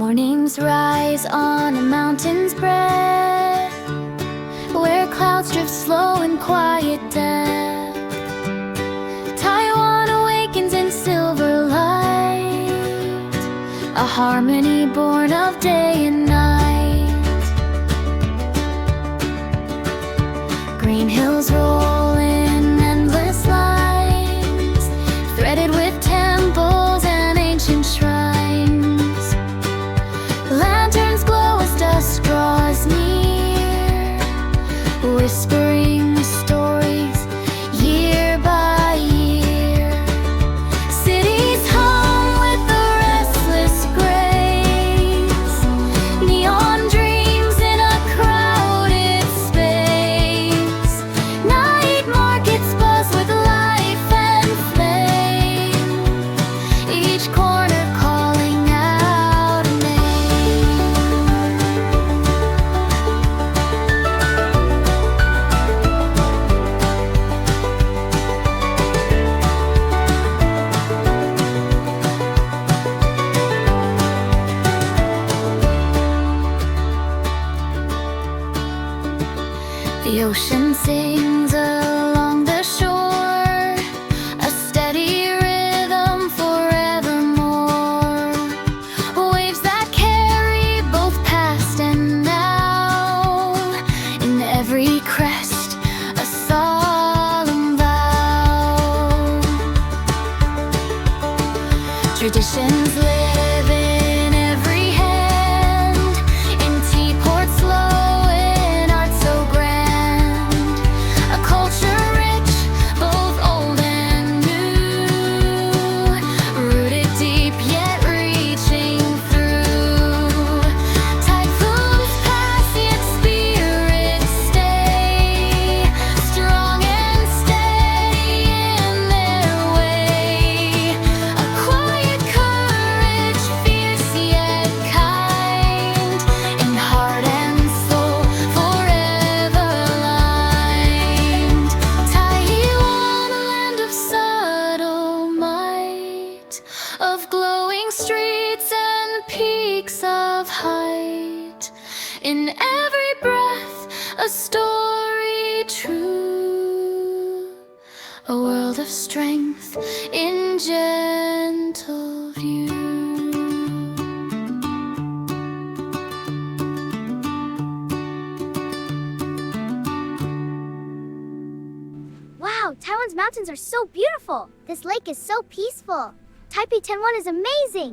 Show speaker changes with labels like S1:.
S1: Mornings rise on a mountain's breast, where clouds drift slow in quiet death. Taiwan awakens in silver light, a harmony born of day and night. Green hills roll in endless lines, threaded with temples and ancient shrines. Lanterns glow as dusk draws near, whispering stories year by year. Cities hum with the restless grace, neon dreams in a crowded space. Night markets buzz with life and flame, each corner calling out a name. The ocean sings along the shore, a steady rhythm forevermore. Waves that carry both past and now, in every crest a solemn vow. Traditions live in every hand, in teaports slow, in art so grand. A culture rich, both old and new, rooted deep yet reaching through. Typhoons pass yet spirits stay, strong and steady in their way. A quiet courage, fierce yet kind, in heart and soul forever lined. Taiwan, a land of subtle might, of glowing streets and peaks of height. In every breath a story true, a world of strength in gentle view.
S2: Wow, Taiwan's mountains are so beautiful. This lake is so peaceful. Taipei 10-1 is amazing.